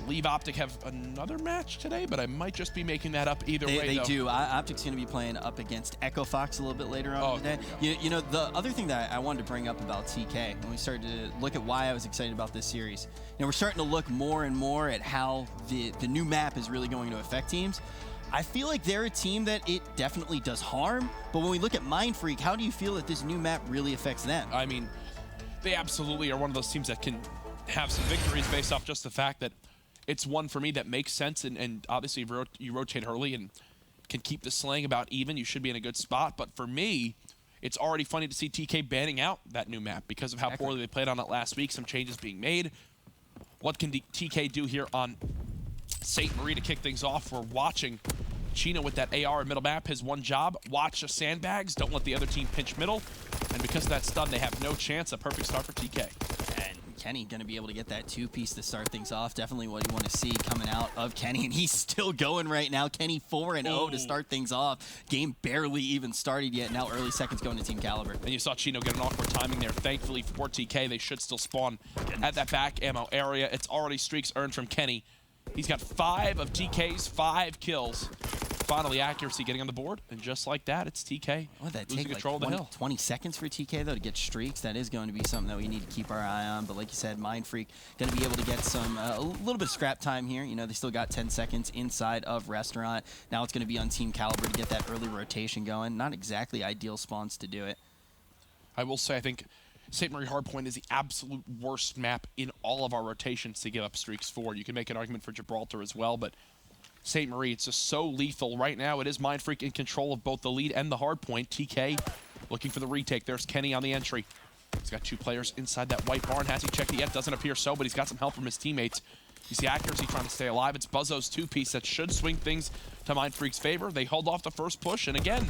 believe Optic have another match today, but I might just be making that up either way. They do. Optic's going to be playing up against Echo Fox a little bit later on today. You know, the other thing that I wanted to bring up about TK, when we started to look at why I was excited about this series, you know, we're starting to look more and more at how the new map is really going to affect teams. I feel like they're a team that it definitely does harm, but when we look at MindFreak, how do you feel that this new map really affects them? I mean, they absolutely are one of those teams that can have some victories based off just the fact that it's one for me that makes sense, and obviously if you rotate early and can keep the slaying about even, you should be in a good spot. But for me, it's already funny to see TK banning out that new map because of how poorly they played on it last week, some changes being made. What can TK do here on St. Marie to kick things off? We're watching Chino with that AR in middle map. His one job, watch the sandbags, don't let the other team pinch middle. And because of that stun, they have no chance. A perfect start for TK. And Kenny going to be able to get that two-piece to start things off. Definitely what you want to see coming out of Kenny, and he's still going right now. Kenny 4-0 to start things off. Game barely even started yet. Now early seconds going to Team Kaliber. And you saw Chino get an awkward timing there. Thankfully for TK, they should still spawn at that back ammo area. It's already streaks earned from Kenny. He's got 5 of TK's 5 kills. Finally, accuracy getting on the board, and just like that, it's TK losing control of the hill. 20 seconds for TK, though, to get streaks. That is going to be something that we need to keep our eye on. But like you said, MindFreak going to be able to get some a little bit of scrap time here. You know, they still got 10 seconds inside of Restaurant. Now it's going to be on Team Kaliber to get that early rotation going. Not exactly ideal spawns to do it. I will say, I think St. Marie Hardpoint is the absolute worst map in all of our rotations to give up streaks for. You can make an argument for Gibraltar as well, but St. Marie, it's just so lethal. Right now, it is MindFreak in control of both the lead and the hard point. TK looking for the retake. There's Kenny on the entry. He's got 2 players inside that white barn. Has he checked it yet? Doesn't appear so, but he's got some help from his teammates. You see accuracy trying to stay alive. It's Buzzo's 2-piece that should swing things to MindFreak's favor. They hold off the first push, and again,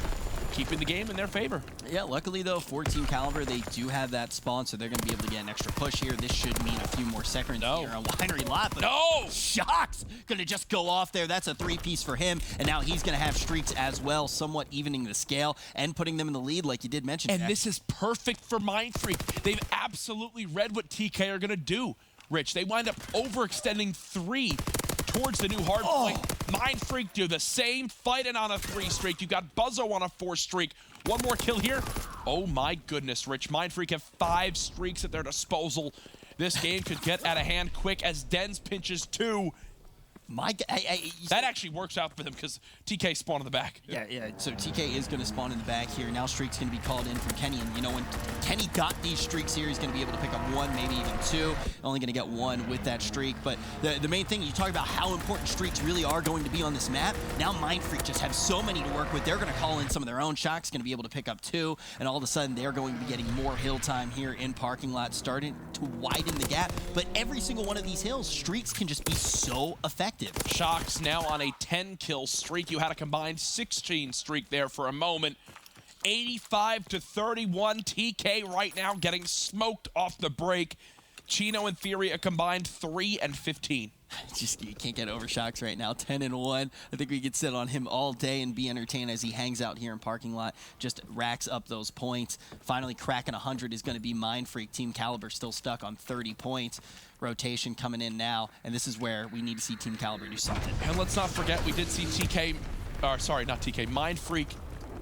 keeping the game in their favor. Yeah, luckily though, for Team Kaliber, they do have that spawn, so they're going to be able to get an extra push here. This should mean a few more seconds here on Winery Lot. But Shock's going to just go off there. That's a 3-piece for him, and now he's going to have streaks as well, somewhat evening the scale and putting them in the lead, like you did mention. And this is perfect for MindFreak. They've absolutely read what TK are going to do. Rich, they wind up overextending 3 towards the new hard point. MindFreak do the same, fighting on a 3 streak. You got Buzzo on a 4 streak. One more kill here. Oh my goodness, Rich. MindFreak have 5 streaks at their disposal. This game could get out of hand quick as Dens pinches 2. That actually works out for them because TK spawned in the back. Yeah. So TK is going to spawn in the back here. Now streak's going to be called in from Kenny. And, you know, when Kenny got these streaks here, he's going to be able to pick up 1, maybe even 2. Only going to get 1 with that streak. But the main thing, you talk about how important streaks really are going to be on this map. Now MindFreak just have so many to work with. They're going to call in some of their own shots, going to be able to pick up 2. And all of a sudden, they're going to be getting more hill time here in parking lot, starting to widen the gap. But every single one of these hills, streaks can just be so effective. Shock's now on a 10-kill streak. You had a combined 16 streak there for a moment. 85-31. TK right now getting smoked off the break. Chino, in theory, a combined 3 and 15. Just, you can't get over Shock's right now. 10-1. I think we could sit on him all day and be entertained as he hangs out here in parking lot, just racks up those points. Finally cracking 100 is going to be MindFreak. Team Kaliber still stuck on 30 points. Rotation coming in now, and this is where we need to see Team Kaliber do something. And let's not forget, we did see MindFreak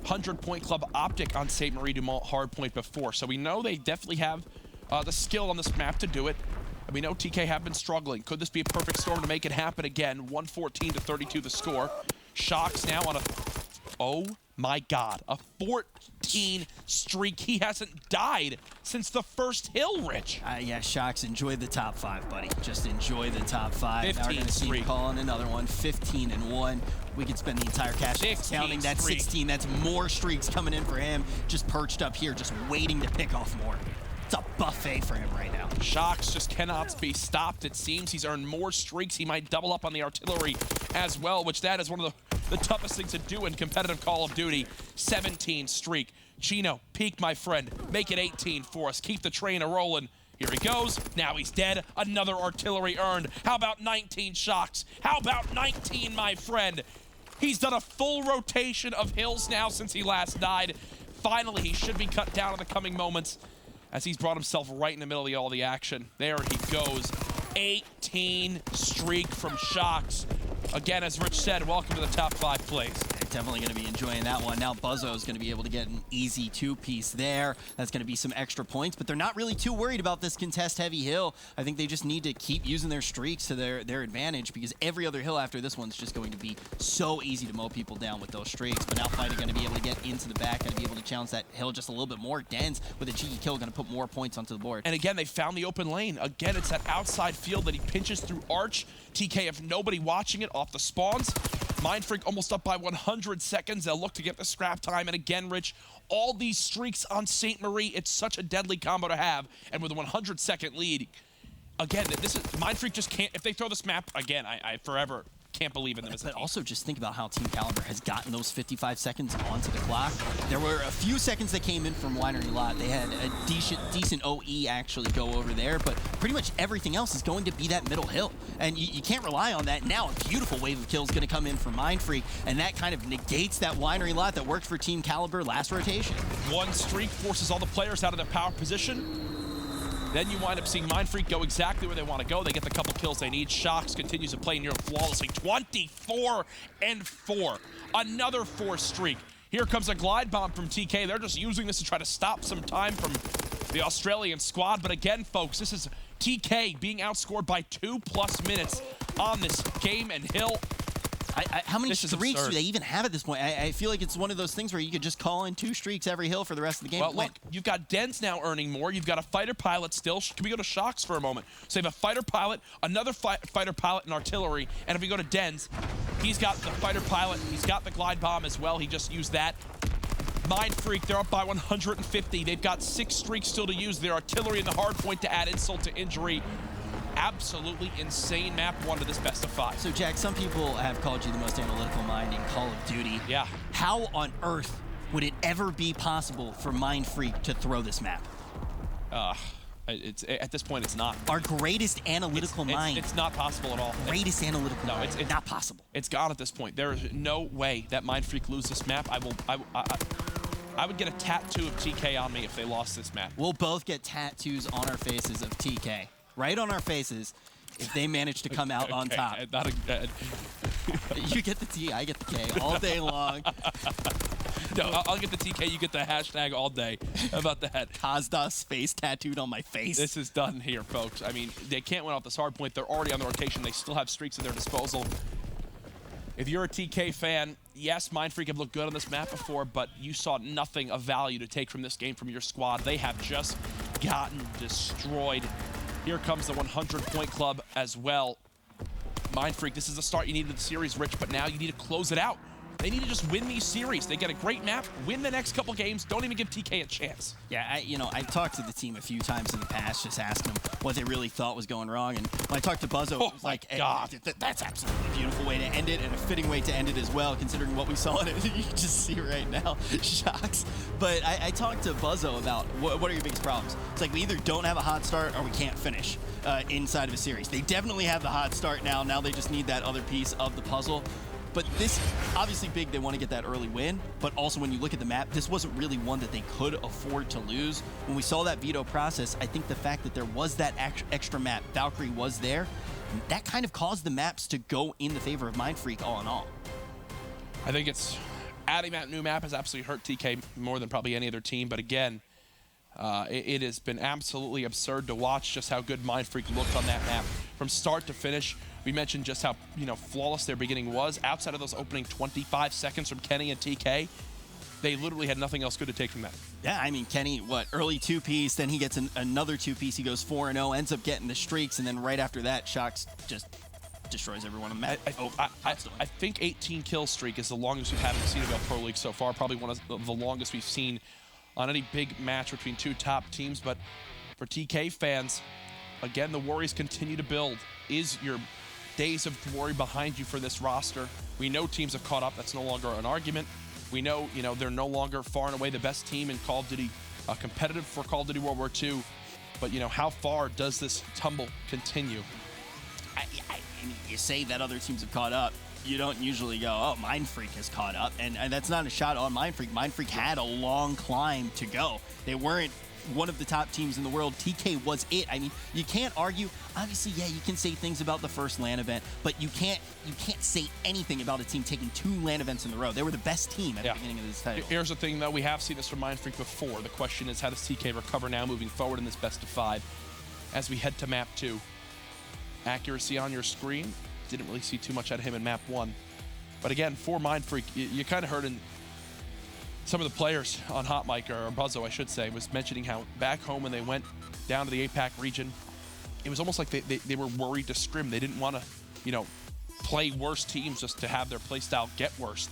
100-point club Optic on St. Marie Dumont hardpoint before, so we know they definitely have the skill on this map to do it. And we know TK have been struggling. Could this be a perfect storm to make it happen again? 114-32 the score. Shock's now on a, oh my God, a 14 streak. He hasn't died since the first hill, Rich. Yeah, Shock's, enjoy the top 5, buddy. Just enjoy the top 5. 15 now we're going to see him calling another one. 15-1. We could spend the entire cash counting that 16. That's more streaks coming in for him. Just perched up here, just waiting to pick off more. It's a buffet for him right now. Shock's just cannot be stopped. It seems he's earned more streaks. He might double up on the artillery as well, which that is one of the toughest things to do in competitive Call of Duty. 17 streak. Chino, peak, my friend. Make it 18 for us. Keep the train a-rolling. Here he goes. Now he's dead. Another artillery earned. How about 19 Shock's? How about 19, my friend? He's done a full rotation of hills now since he last died. Finally, he should be cut down in the coming moments, as he's brought himself right in the middle of all the action. There he goes. 18 streak from Shox. Again, as Rich said, welcome to the top 5 plays. Definitely going to be enjoying that one. Now Buzzo is going to be able to get an easy 2-piece there. That's going to be some extra points, but they're not really too worried about this contest-heavy hill. I think they just need to keep using their streaks to their advantage, because every other hill after this one's just going to be so easy to mow people down with those streaks. But now Fighter going to be able to get into the back, going to be able to challenge that hill just a little bit more. Denz with a cheeky kill going to put more points onto the board. And again, they found the open lane. Again, it's that outside field that he pinches through Arch. TK, if nobody watching it, off the spawns. MindFreak almost up by 100 seconds. They'll look to get the scrap time. And again, Rich, all these streaks on St. Marie, it's such a deadly combo to have. And with a 100-second lead, again, this is MindFreak just can't. If they throw this map again, I forever can't believe in them as a But team. also just think about how Team Kaliber has gotten those 55 seconds onto the clock. There were a few seconds that came in from Winery Lot. They had a decent OE actually go over there, but pretty much everything else is going to be that middle hill. And you can't rely on that. Now a beautiful wave of kills going to come in from MindFreak, and that kind of negates that Winery Lot that worked for Team Kaliber last rotation. One streak forces all the players out of their power position. Then you wind up seeing MindFreak go exactly where they want to go. They get the couple kills they need. Shox continues to play near flawlessly. 24 and 4. Another 4 streak. Here comes a glide bomb from TK. They're just using this to try to stop some time from the Australian squad. But again, folks, this is TK being outscored by 2+ minutes on this game and hill. How many streaks absurd. do they even have at this point? I feel like it's one of those things where you could just call in 2 streaks every hill for the rest of the game. Well, look, you've got Denz now earning more. You've got a fighter pilot still. Can we go to Shox for a moment? So you have a fighter pilot, another fighter pilot, and artillery. And if we go to Denz, he's got the fighter pilot. He's got the glide bomb as well. He just used that. MindFreak, they're up by 150. They've got 6 streaks still to use. Their artillery and the hard point to add insult to injury. Absolutely insane map 1 to this best of 5. So, Jack, some people have called you the most analytical mind in Call of Duty. Yeah. How on earth would it ever be possible for MindFreak to throw this map? At this point, it's not. Our greatest analytical mind. It's not possible at all. Greatest analytical mind. It's not possible. It's gone at this point. There is no way that MindFreak lose this map. I would get a tattoo of TK on me if they lost this map. We'll both get tattoos on our faces of TK. Right on our faces if they manage to come out on top. You get the T, I get the K all day long. No, I'll get the TK, you get the hashtag all day. How about that? Kazda's face tattooed on my face. This is done here, folks. I mean, they can't win off this hard point. They're already on the rotation. They still have streaks at their disposal. If you're a TK fan, yes, MindFreak have looked good on this map before, but you saw nothing of value to take from this game from your squad. They have just gotten destroyed. Here comes the 100-point club as well. MindFreak, this is the start you needed in the series, Rich, but now you need to close it out. They need to just win these series. They get a great map, win the next couple games, don't even give TK a chance. Yeah, I've talked to the team a few times in the past, just asking them what they really thought was going wrong. And when I talked to Buzzo, it was like, God. That's absolutely a beautiful way to end it, and a fitting way to end it as well, considering what we saw in it. You can just see right now, Shox. But I talked to Buzzo about what are your biggest problems. It's like we either don't have a hot start or we can't finish inside of a series. They definitely have the hot start now. Now they just need that other piece of the puzzle. But this, obviously big, they want to get that early win, but also when you look at the map, this wasn't really one that they could afford to lose. When we saw that veto process, I think the fact that there was that extra map, Valkyrie was there, that kind of caused the maps to go in the favor of MindFreak all in all. I think it's adding that new map has absolutely hurt TK more than probably any other team, but again, it has been absolutely absurd to watch just how good MindFreak looked on that map from start to finish. We mentioned just how flawless their beginning was. Outside of those opening 25 seconds from Kenny and TK, they literally had nothing else good to take from that. Yeah, I mean, Kenny, early 2-piece, then he gets another 2-piece. He goes 4-0, ends up getting the streaks, and then right after that, Shox just destroys everyone on the map. I think 18 kill streak is the longest we've had in the CWL Pro League so far. Probably one of the longest we've seen on any big match between 2 top teams. But for TK fans, again, the worries continue to build. Is your days of glory behind you for this roster? We know teams have caught up. That's no longer an argument. We know, they're no longer far and away the best team in Call of Duty, competitive for Call of Duty World War II. But, how far does this tumble continue? I mean, you say that other teams have caught up. You don't usually go, oh, MindFreak has caught up. And that's not a shot on MindFreak. MindFreak had a long climb to go. They weren't one of the top teams in the world. TK was it. I mean, you can't argue. Obviously, yeah, you can say things about the first LAN event, but you can't say anything about a team taking 2 LAN events in a row. They were the best team at the beginning of this title. Here's the thing, though. We have seen this from MindFreak before. The question is, how does TK recover now moving forward in this best of 5 as we head to map 2? Accuracy on your screen. Didn't really see too much out of him in map 1. But again, for MindFreak, you kind of heard in some of the players on Hot Mic, or Buzzo, I should say, was mentioning how back home when they went down to the APAC region, it was almost like they were worried to scrim. They didn't want to, you know, play worse teams just to have their play style get worse.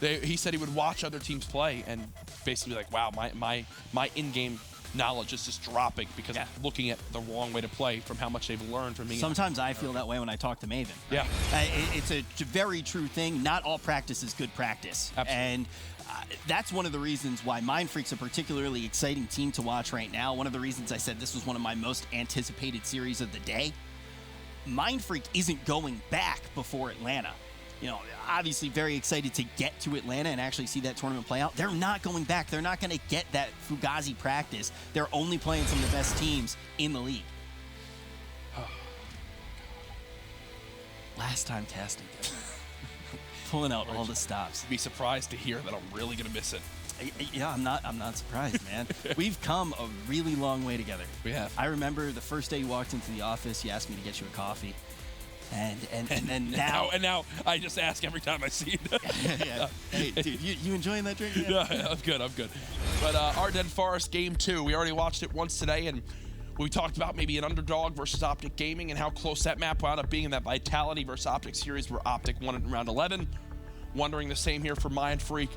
He said he would watch other teams play and basically be like, wow, my in-game knowledge is just dropping because I'm looking at the wrong way to play from how much they've learned from me. Sometimes I feel that way when I talk to Maven. Yeah. It's a very true thing. Not all practice is good practice. Absolutely. And that's one of the reasons why MindFreak's a particularly exciting team to watch right now. One of the reasons I said this was one of my most anticipated series of the day. MindFreak isn't going back before Atlanta. You know, obviously very excited to get to Atlanta and actually see that tournament play out. They're not going back. They're not going to get that Fugazi practice. They're only playing some of the best teams in the league. Last time casting. Pulling out all the stops. Be surprised to hear that I'm really going to miss it. Yeah, I'm not surprised, man. We've come a really long way together. We have. I remember the first day you walked into the office, you asked me to get you a coffee. And then now... And now I just ask every time I see you. Yeah. Hey, dude, you enjoying that drink? Yeah, I'm good. But our Dead Forest Game 2, we already watched it once today, and we talked about maybe an underdog versus Optic Gaming and how close that map wound up being in that Vitality versus Optic series where Optic won it in round 11. Wondering the same here for MindFreak.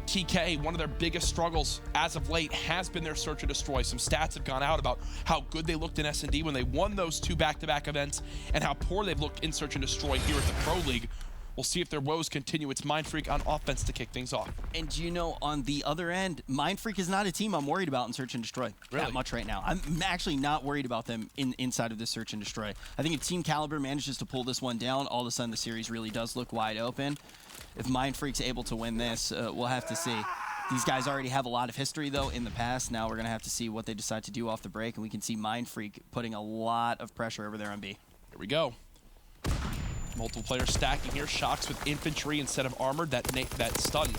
TK, one of their biggest struggles as of late has been their search and destroy. Some stats have gone out about how good they looked in S&D when they won those 2 back-to-back events and how poor they've looked in search and destroy here at the Pro League. We'll see if their woes continue. It's MindFreak on offense to kick things off. And you know, on the other end, MindFreak is not a team I'm worried about in search and destroy that much right now. I'm actually not worried about them inside of this search and destroy. I think if Team Kaliber manages to pull this one down, all of a sudden the series really does look wide open. If MindFreak's able to win this, we'll have to see. These guys already have a lot of history, though, in the past. Now we're going to have to see what they decide to do off the break, and we can see MindFreak putting a lot of pressure over there on B. Here we go. Multiple players stacking here. Shocks with infantry instead of armored. That stun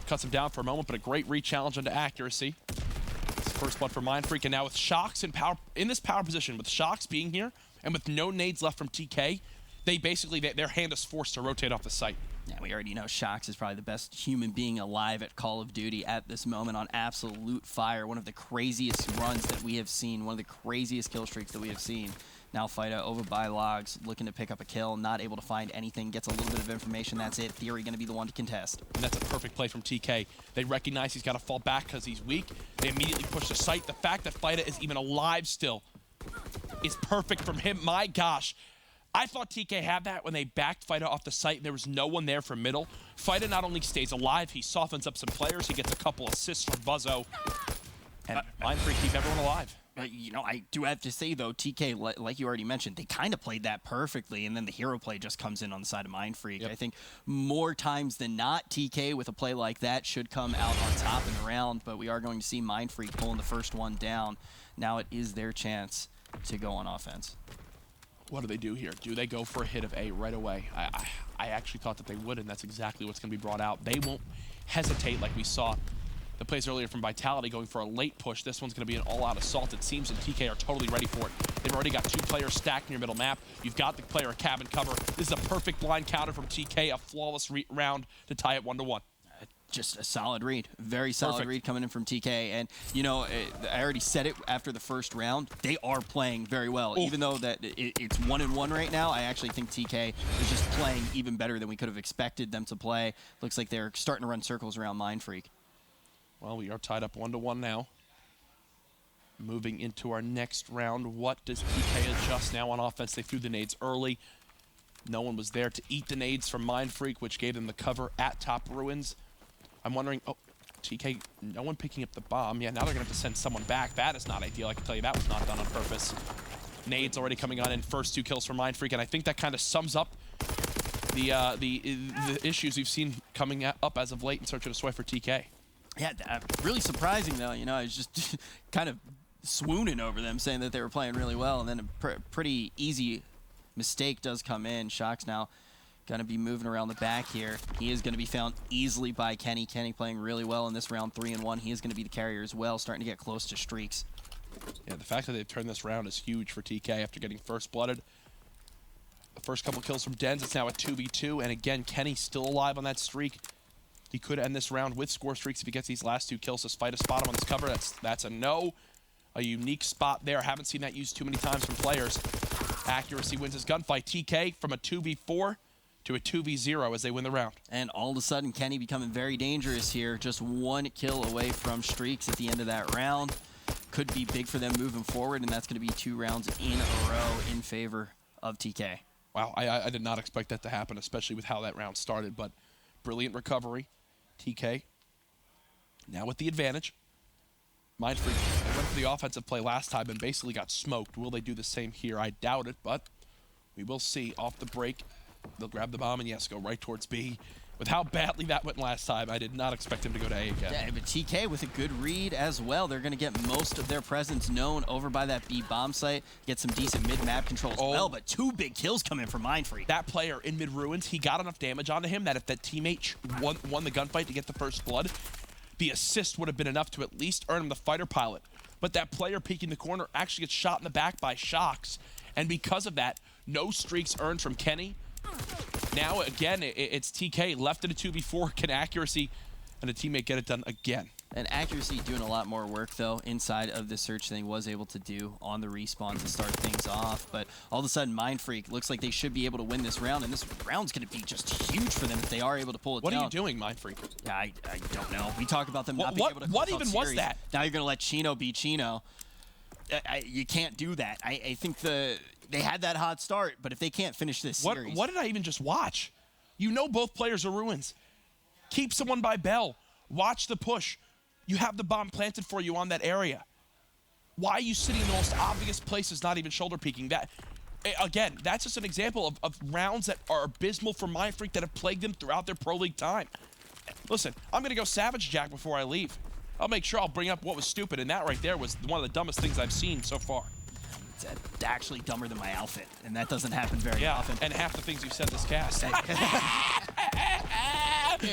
cuts him down for a moment, but a great re-challenge onto accuracy. It's the first blood for MindFreak, and now with Shocks in this power position, with Shocks being here, and with no nades left from TK, they basically, their hand is forced to rotate off the site. Yeah, we already know Shocks is probably the best human being alive at Call of Duty at this moment on absolute fire. One of the craziest runs that we have seen, one of the craziest kill streaks that we have seen. Now Fido over by Logs, looking to pick up a kill, not able to find anything, gets a little bit of information, that's it. Theory going to be the one to contest. And that's a perfect play from TK. They recognize he's got to fall back because he's weak. They immediately push the site. The fact that Fido is even alive still is perfect from him. My gosh. I thought TK had that when they backed Fido off the site and there was no one there for middle. Fido not only stays alive, he softens up some players. He gets a couple assists from Buzzo. And MindFreak keep everyone alive. You know, I do have to say, though, TK, like you already mentioned, they kind of played that perfectly, and then the hero play just comes in on the side of MindFreak. Yep. I think more times than not, TK with a play like that should come out on top in the round, but we are going to see MindFreak pulling the first one down. Now it is their chance to go on offense. What do they do here? Do they go for a hit of A right away? I actually thought that they would, and that's exactly what's going to be brought out. They won't hesitate like we saw the plays earlier from Vitality going for a late push. This one's going to be an all-out assault. It seems that TK are totally ready for it. They've already got 2 players stacked in your middle map. You've got the player at cabin cover. This is a perfect blind counter from TK, a flawless round to tie it 1-1. Just a solid read. Very solid read coming in from TK. And, you know, I already said it after the first round. They are playing very well. Ooh. Even though that it's 1-1 right now, I actually think TK is just playing even better than we could have expected them to play. Looks like they're starting to run circles around MindFreak. Well, we are tied up 1-1 now. Moving into our next round, what does TK adjust now on offense? They threw the nades early. No one was there to eat the nades from MindFreak, which gave them the cover at top ruins. I'm wondering, oh, TK, no one picking up the bomb. Yeah, now they're going to have to send someone back. That is not ideal. I can tell you that was not done on purpose. Nades already coming on in. First 2 kills for MindFreak, and I think that kind of sums up the issues we've seen coming up as of late in search of a swipe for TK. Yeah, really surprising though. I was just kind of swooning over them, saying that they were playing really well, and then a pretty easy mistake does come in. Shock's now going to be moving around the back here. He is going to be found easily by Kenny. Kenny playing really well in this round 3-1. He is going to be the carrier as well, starting to get close to streaks. Yeah, the fact that they've turned this round is huge for TK after getting first blooded. The first couple kills from Dens, it's now a 2v2, and again, Kenny still alive on that streak. He could end this round with score streaks if he gets these last 2 kills. Just fight a spot him on this cover. That's a no. A unique spot there. Haven't seen that used too many times from players. Accuracy wins his gunfight. TK from a 2v4 to a 2v0 as they win the round. And all of a sudden, Kenny becoming very dangerous here. Just 1 kill away from streaks at the end of that round. Could be big for them moving forward, and that's going to be 2 rounds in a row in favor of TK. Wow, I did not expect that to happen, especially with how that round started, but brilliant recovery. TK now with the advantage. MindFreak went for the offensive play last time and basically got smoked. Will they do the same here? I doubt it, but we will see. Off the break, they'll grab the bomb and yes, go right towards B. With how badly that went last time, I did not expect him to go to A again. Yeah, but TK with a good read as well. They're going to get most of their presence known over by that B bomb site. Get some decent mid-map control as well, but 2 big kills come in from MindFreak. That player in mid-ruins, he got enough damage onto him that if that teammate won the gunfight to get the first blood, the assist would have been enough to at least earn him the fighter pilot. But that player peeking the corner actually gets shot in the back by Shocks. And because of that, no streaks earned from Kenny. Now, again, it's TK left in a 2v4. Can Accuracy and a teammate get it done again? And Accuracy doing a lot more work, though, inside of the search than he was able to do on the respawn to start things off. But all of a sudden, MindFreak looks like they should be able to win this round, and this round's going to be just huge for them if they are able to pull it down. What are you doing, MindFreak? Yeah, I don't know. We talk about them not being able to What even was that? Now you're going to let Chino be Chino. You can't do that. I think they had that hot start, but if they can't finish this series... What did I even just watch? You know both players are ruins. Keep someone by Bell. Watch the push. You have the bomb planted for you on that area. Why are you sitting in the most obvious places, not even shoulder peeking? That, again, that's just an example of rounds that are abysmal for MindFreak that have plagued them throughout their Pro League time. Listen, I'm going to go Savage Jack before I leave. I'll make sure I'll bring up what was stupid, and that right there was one of the dumbest things I've seen so far. It's actually dumber than my outfit, and that doesn't happen very often. And half the things you said this cast.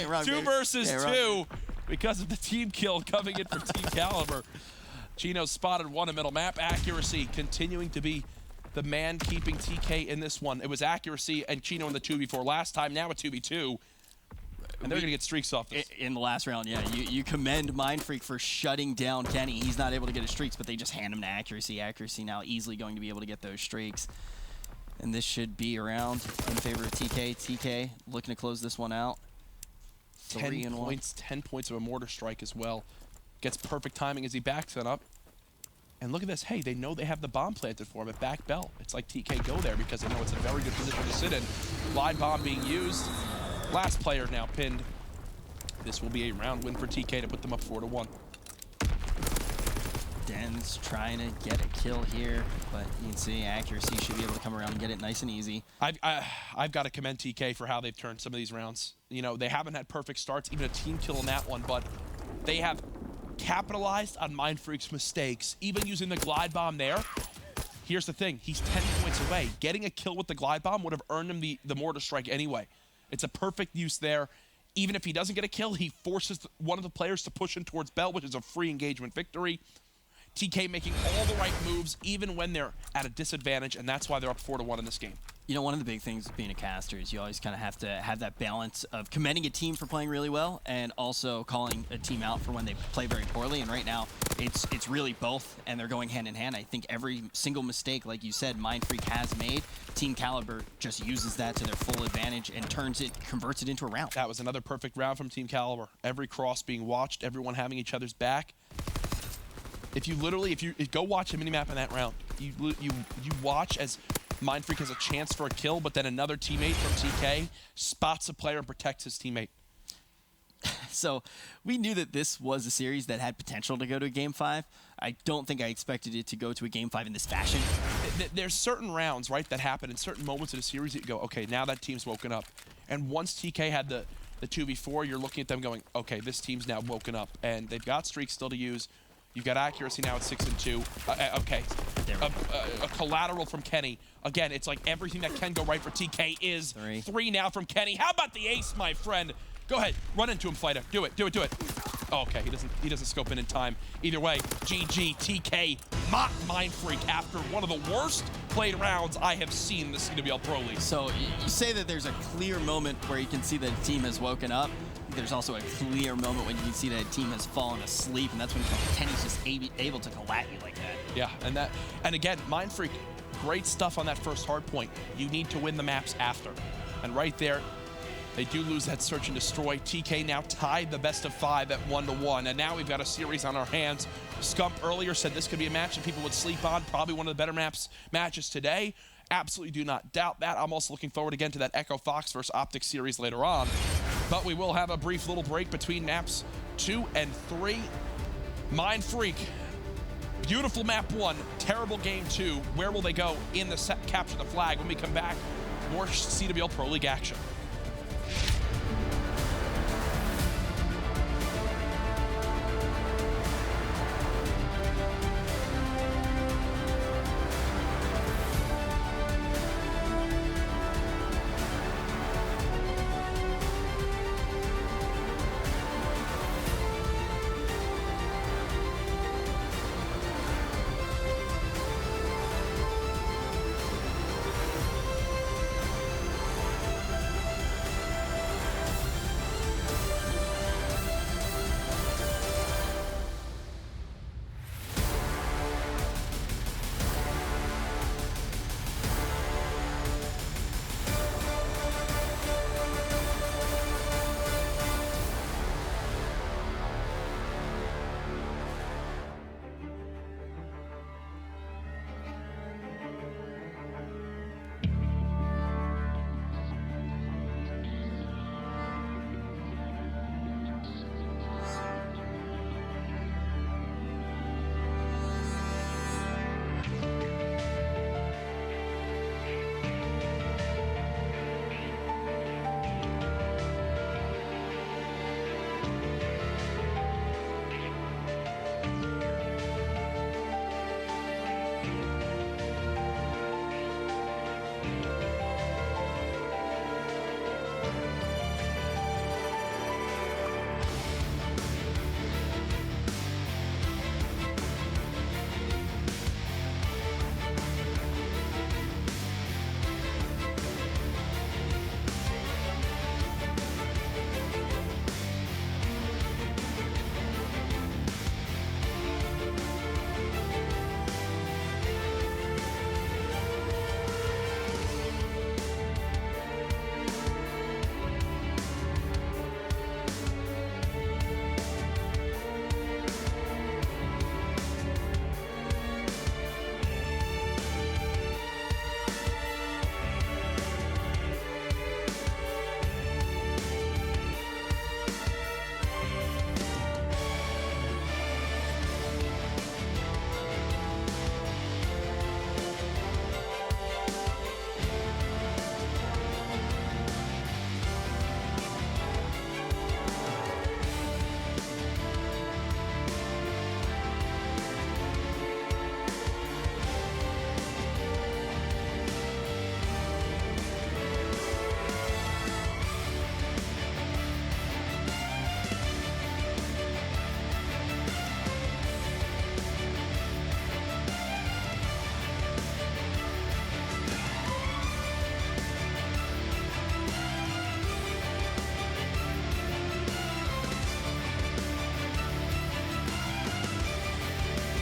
Wrong, 2 versus 2 because of the team kill coming in for Team Kaliber. Chino spotted 1 in middle map. Accuracy continuing to be the man keeping TK in this one. It was Accuracy and Chino in the 2v4 last time, now a 2v2. And they're going to get streaks off this. In the last round, yeah. You commend MindFreak for shutting down Kenny. He's not able to get his streaks, but they just hand him to Accuracy. Accuracy now easily going to be able to get those streaks. And this should be around in favor of TK. TK looking to close this one out. 10 points of a mortar strike as well. Gets perfect timing as he backs it up. And look at this. Hey, they know they have the bomb planted for him at back bell. It's like TK go there because they know it's a very good position to sit in. Glide bomb being used. Last player now pinned. This will be a round win for TK to put them up 4-1. Den's trying to get a kill here, but you can see Accuracy should be able to come around and get it nice and easy. I've got to commend TK for how they've turned some of these rounds. You know, they haven't had perfect starts, even a team kill in that one, but they have capitalized on MindFreak's mistakes, even using the glide bomb there. Here's the thing, he's 10 points away. Getting a kill with the glide bomb would have earned him the mortar strike anyway. It's a perfect use there. Even if he doesn't get a kill, he forces one of the players to push in towards Bell, which is a free engagement victory. TK making all the right moves, even when they're at a disadvantage, and that's why they're up 4-1 in this game. You know, one of the big things with being a caster is you always kind of have to have that balance of commending a team for playing really well and also calling a team out for when they play very poorly. And right now, it's really both, and they're going hand in hand. I think every single mistake, like you said, MindFreak has made, Team Kaliber just uses that to their full advantage and converts it into a round. That was another perfect round from Team Kaliber. Every cross being watched, everyone having each other's back. If you go watch a minimap in that round, you watch as MindFreak has a chance for a kill, but then another teammate from TK spots a player and protects his teammate. So we knew that this was a series that had potential to go to a Game 5. I don't think I expected it to go to a Game 5 in this fashion. There's certain rounds, right, that happen in certain moments of the series that you go, okay, now that team's woken up. And once TK had the the 2v4, you're looking at them going, okay, this team's now woken up, and they've got streaks still to use. You've got accuracy now at 6 and 2. Okay, a collateral from Kenny. Again, it's like everything that can go right for TK is 3 now from Kenny. How about the ace, my friend? Go ahead, run into him, fighter. Do it, do it, do it. Oh, okay, he doesn't scope in time. Either way, GG, TK, mocked MindFreak after one of the worst played rounds I have seen in the CWL Pro League. So you say that there's a clear moment where you can see that a team has woken up. There's also a clear moment when you can see that a team has fallen asleep, and that's when Kenny's just able to go at you like that. Yeah, and again, MindFreak, great stuff on that first hard point. You need to win the maps after. And right there, they do lose that search and destroy. TK now tied the best of 5 at 1-1, and now we've got a series on our hands. Scump earlier said this could be a match that people would sleep on, probably one of the better matches today. Absolutely do not doubt that. I'm also looking forward again to that Echo Fox versus Optic series later on. But we will have a brief little break between maps 2 and 3. MindFreak, beautiful map 1, terrible game 2. Where will they go in the set capture the flag? When we come back, more CWL Pro League action.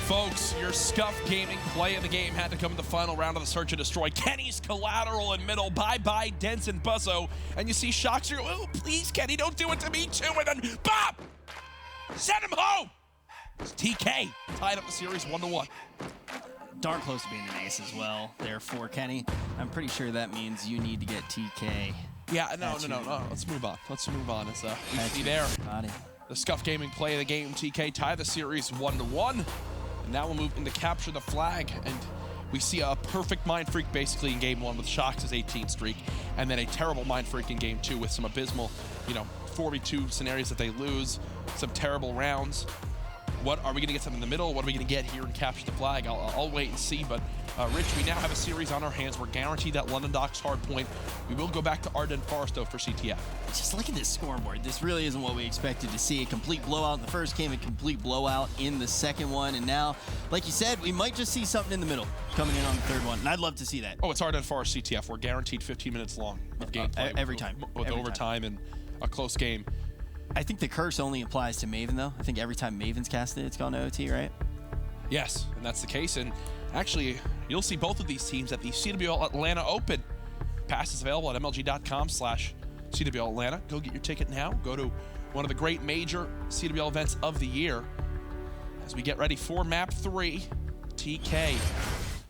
Folks, your Scuff Gaming play of the game had to come in the final round of the Search and Destroy. Kenny's collateral in middle. Bye-bye, Dents and Buzzo. And you see Shocks here. Oh, please, Kenny, don't do it to me too. And then, bop! Send him home! It's TK tied up the series 1-1. Darn close to being an ace as well there for Kenny. I'm pretty sure that means you need to get TK. Yeah, no. Let's move on. Let's move on. It's you see there. The Scuff Gaming play of the game. TK tie the series 1-1. And now we'll move into capture the flag. And We see a perfect MindFreak basically in game 1 with Shox' 18 streak, and then a terrible MindFreak in game 2 with some abysmal, 4v2 scenarios that they lose, some terrible rounds. What are we going to get something in the middle? What are we going to get here and capture the flag? I'll wait and see. But Rich, we now have a series on our hands. We're guaranteed that London Docks hard point. We will go back to Arden Forest though for CTF. Just look at this scoreboard. This really isn't what we expected to see. A complete blowout in the first game, a complete blowout in the second one, and now, like you said, we might just see something in the middle coming in on the third one, and I'd love to see that. Oh, it's Arden Forest CTF. We're guaranteed 15 minutes long of gameplay every time. With every overtime time. and a close game. I think the curse only applies to Maven, though. I think every time Maven's casted, it's gone to OT, right? Yes, and that's the case. And actually, you'll see both of these teams at the CWL Atlanta Open. Pass is available at mlg.com/CWL Atlanta. Go get your ticket now. Go to one of the great major CWL events of the year. As we get ready for map 3, TK.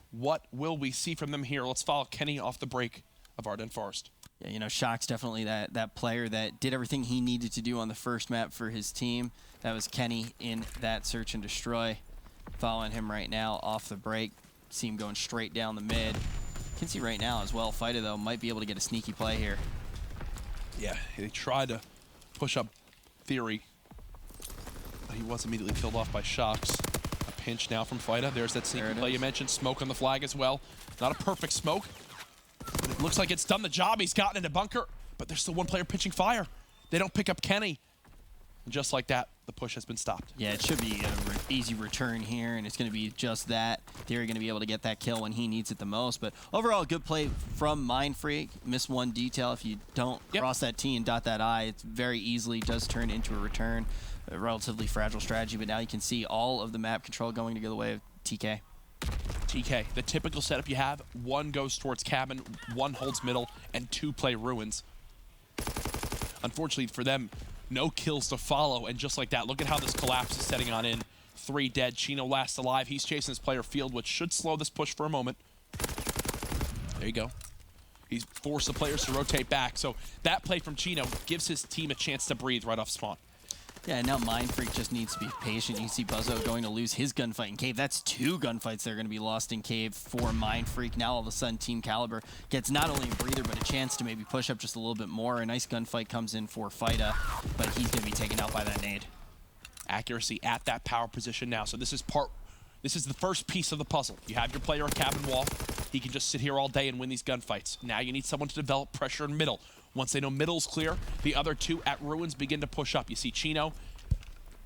What will we see from them here? Let's follow Kenny off the break of Arden Forest. Yeah, Shox definitely that player that did everything he needed to do on the first map for his team. That was Kenny in that search and destroy. Following him right now off the break. See him going straight down the mid. Can see right now as well, Fighter though might be able to get a sneaky play here. Yeah, he tried to push up Theory, but he was immediately killed off by Shox. A pinch now from Fighter. There's that sneaky play you mentioned. Smoke on the flag as well. Not a perfect smoke. But it looks like it's done the job. He's gotten into bunker, but there's still one player pitching fire. They don't pick up Kenny. And just like that, the push has been stopped. Yeah, it should be an easy return here, and it's going to be just that. They're going to be able to get that kill when he needs it the most. But overall, good play from MindFreak. Miss one detail. If you don't cross that T and dot that I, it very easily does turn into a return. A relatively fragile strategy, but now you can see all of the map control going to go the way of TK. TK, the typical setup you have, 1 goes towards cabin, 1 holds middle, and 2 play ruins. Unfortunately for them, no kills to follow, and just like that, look at how this collapse is setting on in. 3 dead, Chino last alive. He's chasing his player field, which should slow this push for a moment. There you go. He's forced the players to rotate back, so that play from Chino gives his team a chance to breathe right off spawn. Yeah, and now MindFreak just needs to be patient. You see Buzzo going to lose his gunfight in Cave. That's 2 gunfights that are going to be lost in Cave for MindFreak. Now all of a sudden Team Kaliber gets not only a breather, but a chance to maybe push up just a little bit more. A nice gunfight comes in for Fighta, but he's going to be taken out by that nade. Accuracy at that power position now. So this is the first piece of the puzzle. You have your player at cabin wall. He can just sit here all day and win these gunfights. Now you need someone to develop pressure in middle. Once they know middle's clear, the other 2 at ruins begin to push up. You see Chino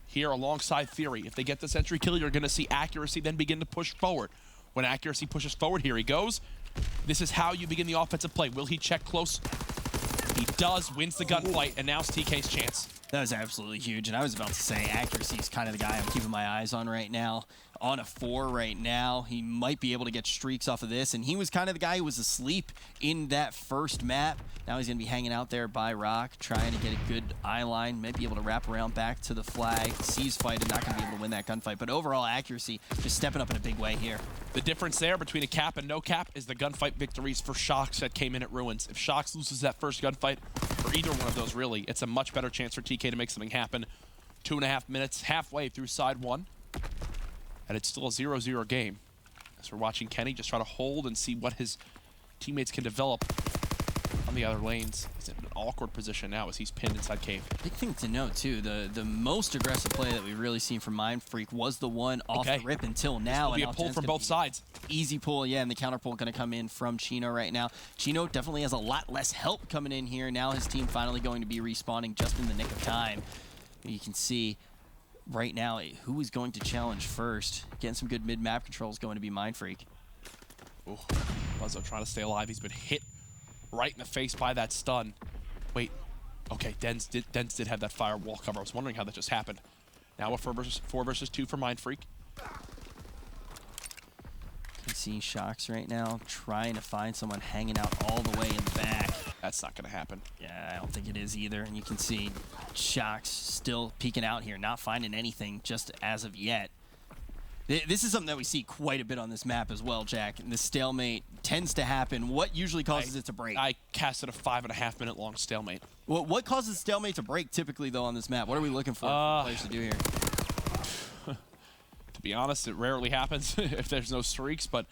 here alongside Theory. If they get this entry kill, you're going to see Accuracy then begin to push forward. When Accuracy pushes forward, here he goes. This is how you begin the offensive play. Will he check close? He does, wins the gunfight, and now it's TK's chance. That was absolutely huge, and I was about to say Accuracy is kind of the guy I'm keeping my eyes on right now. On a 4 right now, he might be able to get streaks off of this, and he was kind of the guy who was asleep in that first map. Now he's going to be hanging out there by Rock, trying to get a good eye line, might be able to wrap around back to the flag, sees fight, and not going to be able to win that gunfight. But overall, Accuracy just stepping up in a big way here. The difference there between a cap and no cap is the gunfight victories for Shox that came in at Ruins. If Shox loses that first gunfight, or either one of those really, it's a much better chance for TK to make something happen. 2.5 minutes, halfway through side 1. And it's still a 0-0 game. As we're watching Kenny just try to hold and see what his teammates can develop on the other lanes. He's in an awkward position now as he's pinned inside Cave. Big thing to note, too, the most aggressive play that we've really seen from MindFreak was the one off the rip until now. This will be a pull from both sides. Easy pull, yeah, and the counter pull going to come in from Chino right now. Chino definitely has a lot less help coming in here. Now his team finally going to be respawning just in the nick of time. You can see right now who is going to challenge first. Getting some good mid-map controls going to be MindFreak. Ooh, Buzzo trying to stay alive. He's been hit right in the face by that stun. Wait, okay, Dens did have that firewall cover. I was wondering how that just happened. Now a 4 versus 2 for MindFreak. You see Shox right now trying to find someone hanging out all the way in the back. That's not going to happen. Yeah, I don't think it is either. And you can see Shox still peeking out here, not finding anything just as of yet. This is something that we see quite a bit on this map as well, Jack. And the stalemate tends to happen. What usually causes it to break? I casted a 5.5 minute long stalemate. Well, what causes stalemate to break typically, though, on this map? What are we looking for players to do here? To be honest, it rarely happens if there's no streaks, but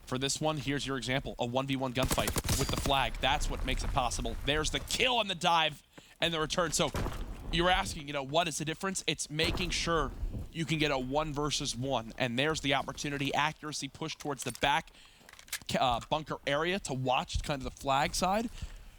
For this one, here's your example. A 1v1 gunfight with the flag. That's what makes it possible. There's the kill and the dive and the return. So you're asking, what is the difference? It's making sure you can get a 1 versus 1. And there's the opportunity. Accuracy push towards the back bunker area to watch kind of the flag side.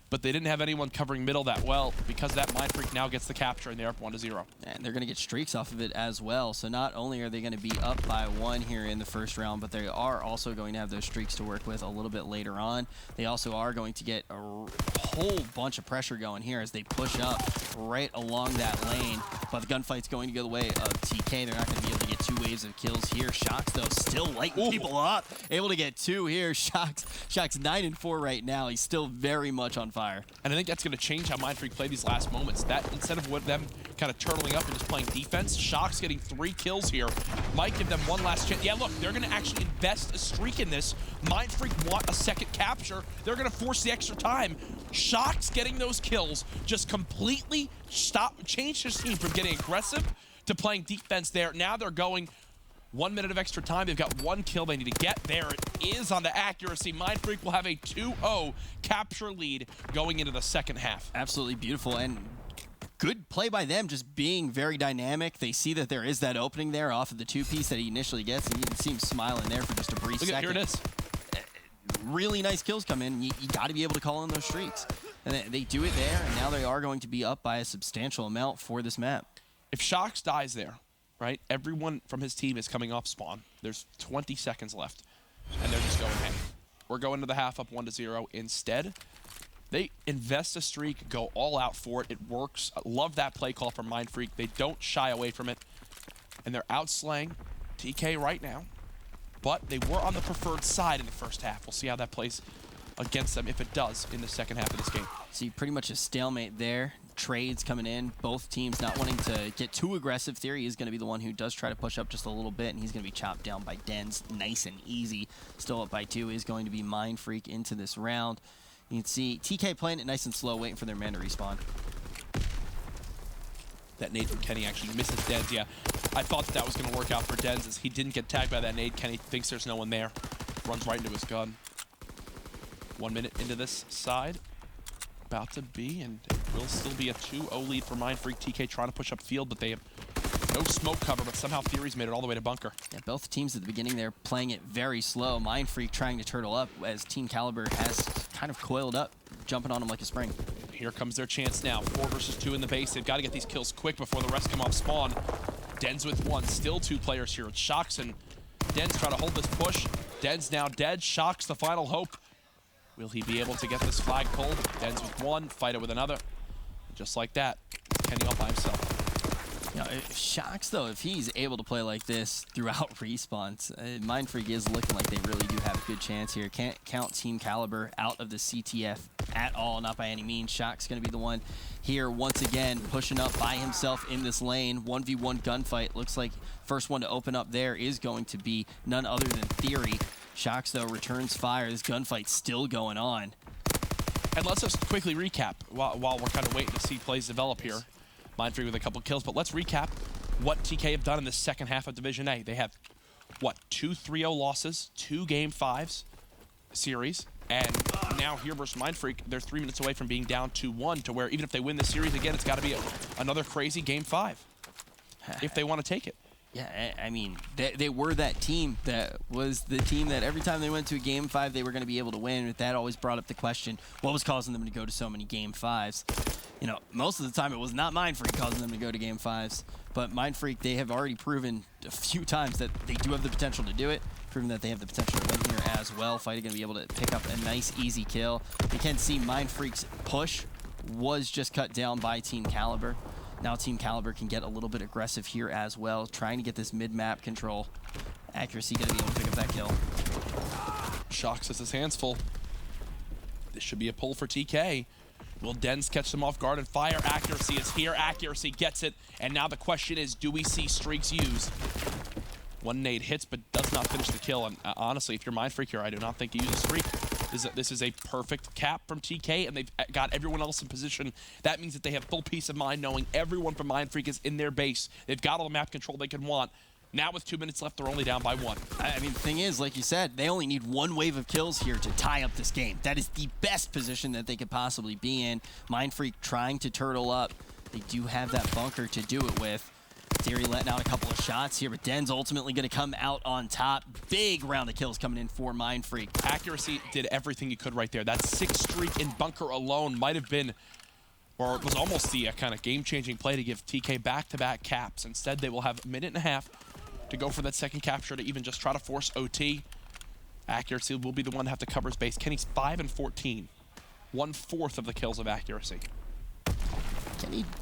But they didn't have anyone covering middle that well. Because of that, MindFreak now gets the capture, and they're up 1-0. And they're going to get streaks off of it as well. So not only are they going to be up by 1 here in the first round, but they are also going to have those streaks to work with a little bit later on. They also are going to get a whole bunch of pressure going here as they push up right along that lane. But the gunfight's going to go the way of TK. They're not going to be able to get 2 waves of kills here. Shox, though, still lighting people up. Able to get 2 here. Shox 9-4 right now. He's still very much on fire. And I think that's going to change how MindFreak play these last moments. That instead of them kind of turtling up and just playing defense, Shox getting 3 kills here might give them one last chance. Yeah, look, they're going to actually invest a streak in this. MindFreak want a second capture. They're going to force the extra time. Shox getting those kills just completely changed his team from getting aggressive to playing defense there. Now they're going 1 minute of extra time. They've got 1 kill they need to get. There it is on the accuracy. MindFreak will have a 2-0 capture lead going into the second half. Absolutely beautiful and good play by them, just being very dynamic. They see that there is that opening there off of the 2-piece that he initially gets, and you can see him smiling there for just a brief second. Here it is. Really nice kills come in. You got to be able to call in those streaks. And they do it there, and now they are going to be up by a substantial amount for this map. If Shox dies there, right, everyone from his team is coming off spawn. There's 20 seconds left, and they're just going, hey, we're going to the half up 1-0. Instead, they invest a streak, go all out for it. It works. I love that play call from MindFreak. They don't shy away from it, and they're outslaying TK right now. But they were on the preferred side in the first half. We'll see how that plays against them, if it does, in the second half of this game. See pretty much a stalemate there. Trades coming in, both teams not wanting to get too aggressive. Theory is going to be the one who does try to push up just a little bit, and he's going to be chopped down by Dens nice and easy. Still up by 2 is going to be MindFreak into this round. You can see TK playing it nice and slow, waiting for their man to respawn. That nade from Kenny actually misses Dens. Yeah, I thought that was going to work out for Dens as he didn't get tagged by that nade. Kenny thinks there's no one there. Runs right into his gun. 1 minute into this side. About to be, and it will still be a 2-0 lead for MindFreak. TK trying to push up field, but they have no smoke cover, but somehow Theory's made it all the way to bunker. Yeah, both teams at the beginning, they're playing it very slow. MindFreak trying to turtle up as Team Kaliber has kind of coiled up, jumping on him like a spring. Here comes their chance now. 4 versus 2 in the base. They've got to get these kills quick before the rest come off spawn. Dens with 1. Still 2 players here. It's Shox and Dens trying to hold this push. Dens now dead. Shox the final hope. Will he be able to get this flag pulled? Dens with 1, Fighter with another. Just like that, Kenny all by himself. You know, Shox, though, if he's able to play like this throughout respawns, MindFreak is looking like they really do have a good chance here. Can't count Team Kaliber out of the CTF at all, not by any means. Shox going to be the one here once again, pushing up by himself in this lane. 1v1 gunfight. Looks like first one to open up there is going to be none other than Theory. Shox, though, returns fire. This gunfight's still going on. And let's just quickly recap while we're kind of waiting to see plays develop here. MindFreak with a couple kills, but let's recap what TK have done in the second half of Division A. They have, what, 2 3-0 losses, 2 Game 5s series, and now here versus MindFreak, they're 3 minutes away from being down 2-1 to where even if they win this series again, it's got to be another crazy Game 5 if they want to take it. Yeah, I mean, they were that team that was the team that every time they went to a Game 5, they were going to be able to win. But that always brought up the question, what was causing them to go to so many Game 5s? You know, most of the time it was not MindFreak causing them to go to Game 5s. But MindFreak, they have already proven a few times that they do have the potential to do it. Proven that they have the potential to win here as well. Fighter going to be able to pick up a nice, easy kill. You can see MindFreak's push was just cut down by Team Kaliber. Now Team Kaliber can get a little bit aggressive here as well, trying to get this mid-map control. Accuracy going to be able to pick up that kill. Shox has his hands full. This should be a pull for TK. Will Dens catch them off guard and fire? Accuracy is here. Accuracy gets it. And now the question is, do we see streaks used? 1 nade hits but does not finish the kill. And honestly, if you're MindFreak here, I do not think you use a streak. This is a perfect cap from TK, and they've got everyone else in position. That means that they have full peace of mind knowing everyone from MindFreak is in their base. They've got all the map control they can want. Now with 2 minutes left, they're only down by 1. I mean, the thing is, like you said, they only need one wave of kills here to tie up this game. That is the best position that they could possibly be in. MindFreak trying to turtle up. They do have that bunker to do it with. Theory letting out a couple of shots here, but Den's ultimately going to come out on top. Big round of kills coming in for MindFreak. Accuracy did everything you could right there. That 6 streak in bunker alone might have been, or it was almost the kind of game-changing play to give TK back-to-back caps. Instead, they will have a minute and a half to go for that second capture to even just try to force OT. Accuracy will be the one to have to cover his base. Kenny's 5 and 14. 1/4 of the kills of Accuracy.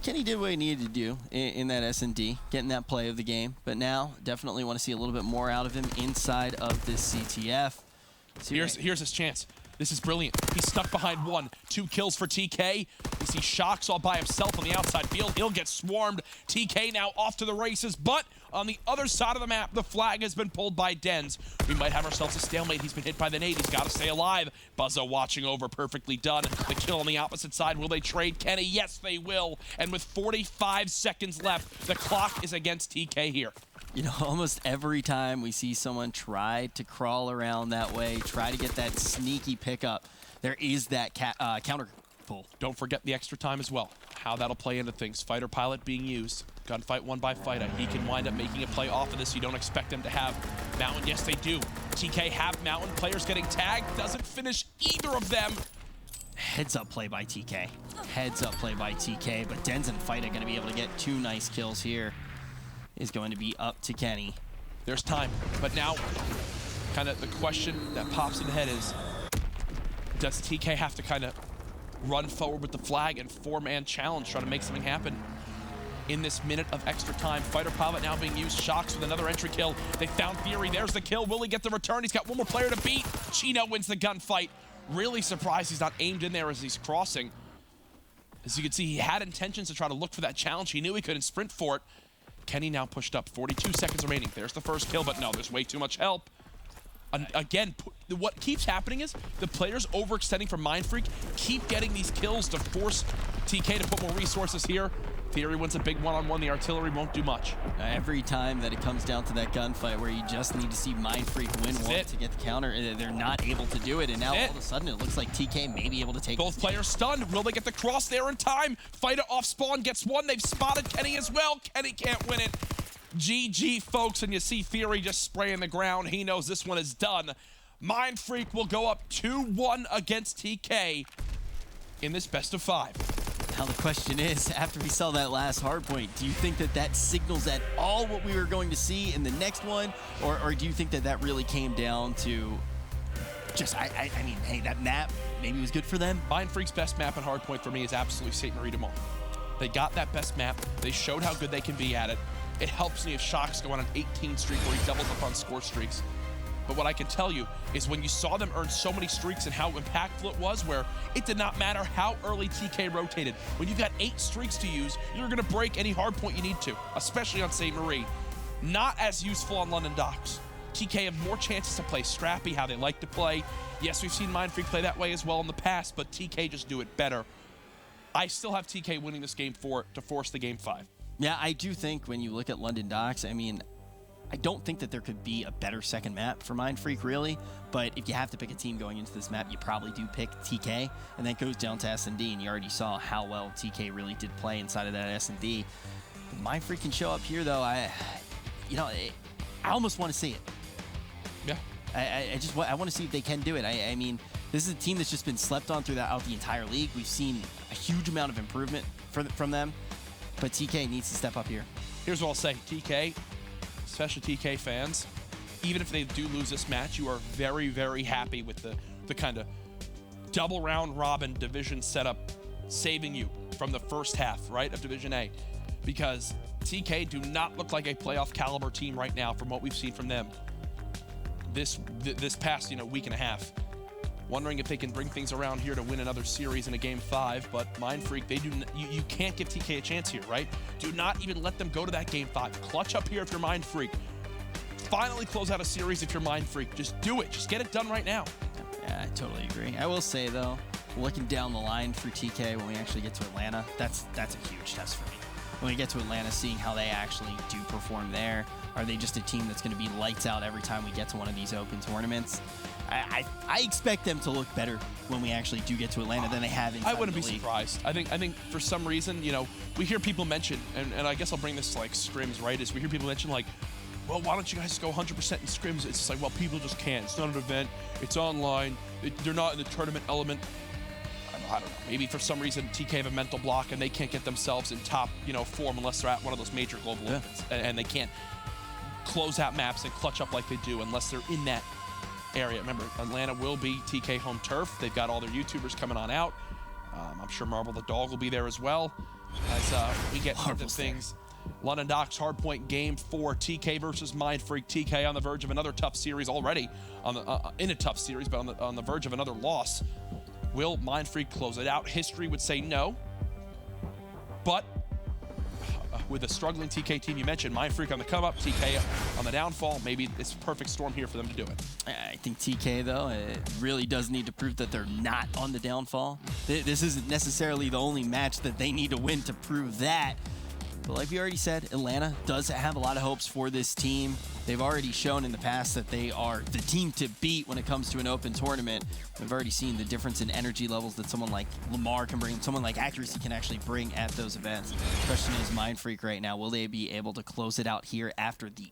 Kenny did what he needed to do in that S&D, getting that play of the game. But now, definitely want to see a little bit more out of him inside of this CTF. Here's his chance. This is brilliant. He's stuck behind 1. 2 kills for TK. You see Shocks all by himself on the outside field. He'll get swarmed. TK now off to the races, but on the other side of the map, the flag has been pulled by Dens. We might have ourselves a stalemate. He's been hit by the nade. He's got to stay alive. Buzzo watching over, perfectly done. The kill on the opposite side. Will they trade Kenny? Yes, they will. And with 45 seconds left, the clock is against TK here. You know, almost every time we see someone try to crawl around that way, try to get that sneaky pickup, there is that counter pull. Don't forget the extra time as well. How that'll play into things. Fighter pilot being used. Gunfight won by Fighter. He can wind up making a play off of this. You don't expect him to have Mountain. Yes, they do. TK have Mountain. Players getting tagged. Doesn't finish either of them. Heads up play by TK. Heads up play by TK. But Dens and Fighter going to be able to get 2 nice kills here. Is going to be up to Kenny. There's time. But now, kind of the question that pops in the head is, does TK have to kind of run forward with the flag and 4-man challenge, try to make something happen in this minute of extra time? Fighter pilot now being used. Shocks with another entry kill. They found Theory. There's the kill. Will he get the return? He's got one more player to beat. Chino wins the gunfight. Really surprised he's not aimed in there as he's crossing. As you can see, he had intentions to try to look for that challenge. He knew he couldn't sprint for it. Kenny now pushed up. 42 seconds remaining. There's the first kill, but no, there's way too much help. Again, what keeps happening is the players overextending from MindFreak keep getting these kills to force TK to put more resources here. Theory wins a big one-on-one. The artillery won't do much. Every time that it comes down to that gunfight where you just need to see MindFreak win one to get the counter, they're not able to do it. And now all of a sudden it looks like TK may be able to take both players stunned. Will they get the cross there in time? Fighter off spawn gets one. They've spotted Kenny as well. Kenny can't win it. GG, folks, and you see Theory just spraying the ground. He knows this one is done. MindFreak will go up 2-1 against TK in this best of 5. Now the question is, after we saw that last hardpoint, do you think that that signals at all what we were going to see in the next one? Or do you think that that really came down to just, I mean, hey, that map maybe was good for them? MindFreak's best map and hardpoint for me is absolutely St. Marie de Mont. They got that best map. They showed how good they can be at it. It helps me if Shocks go on an 18 streak where he doubles up on score streaks. But what I can tell you is when you saw them earn so many streaks and how impactful it was, where it did not matter how early TK rotated. When you've got 8 streaks to use, you're going to break any hard point you need to, especially on St. Marie. Not as useful on London Docks. TK have more chances to play scrappy, how they like to play. Yes, we've seen MindFreak play that way as well in the past, but TK just do it better. I still have TK winning this game to force the game 5. Yeah, I do think when you look at London Docks, I mean, I don't think that there could be a better second map for MindFreak, really. But if you have to pick a team going into this map, you probably do pick TK. And then it goes down to S&D, and you already saw how well TK really did play inside of that S&D. MindFreak can show up here, though. I almost want to see it. Yeah. I want to see if they can do it. I mean, this is a team that's just been slept on throughout the entire league. We've seen a huge amount of improvement from them. But TK needs to step up here. Here's what I'll say. TK, especially TK fans, even if they do lose this match, you are very, very happy with the kind of double round robin division setup saving you from the first half, right, of Division A. Because TK do not look like a playoff caliber team right now from what we've seen from them this past, week and a half. Wondering if they can bring things around here to win another series in a game 5, but MindFreak, you can't give TK a chance here, right? Do not even let them go to that game 5. Clutch up here if you're MindFreak. Finally close out a series if you're MindFreak. Just do it. Just get it done right now. Yeah, I totally agree. I will say, though, looking down the line for TK when we actually get to Atlanta, that's a huge test for me. When we get to Atlanta, seeing how they actually do perform there, Are they just a team that's going to be lights out every time we get to one of these open tournaments? I expect them to look better when we actually do get to Atlanta than they have inside I wouldn't the be league. surprised. I think for some reason, you know, we hear people mention, and I guess I'll bring this to, like, scrims, right? Is we hear people mention, like, well, why don't you guys go 100% in scrims? It's just like, well, people just can't. It's not an event. It's online. They're not in the tournament element. I don't know. Maybe for some reason TK have a mental block and they can't get themselves in top, you know, form unless they're at one of those major global events, and they can't close out maps and clutch up like they do unless they're in that area. Remember, Atlanta will be TK home turf. They've got all their YouTubers coming on out. I'm sure Marvel the Dog will be there as well as we get into things. London Docks Hardpoint Game 4, TK versus MindFreak. TK on the verge of another tough series already, in a tough series, but on the verge of another loss. Will MindFreak close it out? History would say no, but with a struggling TK team you mentioned, MindFreak on the come up, TK on the downfall, maybe it's a perfect storm here for them to do it. I think TK, though, it really does need to prove that they're not on the downfall. This isn't necessarily the only match that they need to win to prove that. But like we already said, Atlanta does have a lot of hopes for this team. They've already shown in the past that they are the team to beat when it comes to an open tournament. We've already seen the difference in energy levels that someone like Lamar can bring, someone like Accuracy can actually bring at those events. The question is, MindFreak right now, will they be able to close it out here after the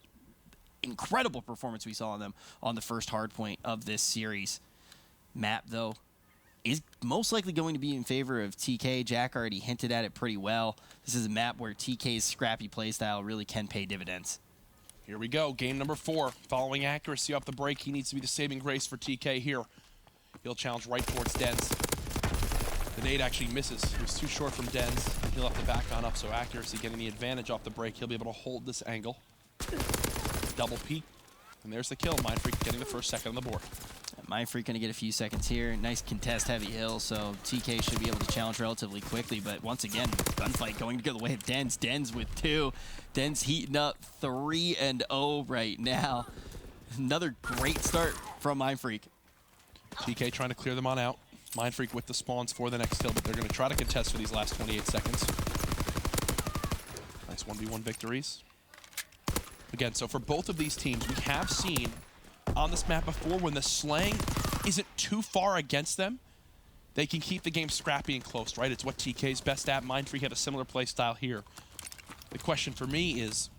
incredible performance we saw on them on the first hardpoint of this series? Map, though, is most likely going to be in favor of TK. Jack already hinted at it pretty well. This is a map where TK's scrappy playstyle really can pay dividends. Here we go, game number 4. Following Accuracy off the break, he needs to be the saving grace for TK here. He'll challenge right towards Dens. The nade actually misses. He was too short from Dens. He'll have to back on up, so Accuracy getting the advantage off the break. He'll be able to hold this angle. Double peek, and there's the kill. MindFreak getting the first second on the board. MindFreak going to get a few seconds here. Nice contest heavy hill, so TK should be able to challenge relatively quickly. But once again, gunfight going to go the way of Dens. Dens with 2. Dens heating up 3-0 right now. Another great start from MindFreak. TK trying to clear them on out. MindFreak with the spawns for the next hill, but they're going to try to contest for these last 28 seconds. Nice 1v1 victories. Again, so for both of these teams, we have seen on this map before, when the slang isn't too far against them, they can keep the game scrappy and close, right? It's what TK's best at. MindFreak have a similar play style here. The question for me is,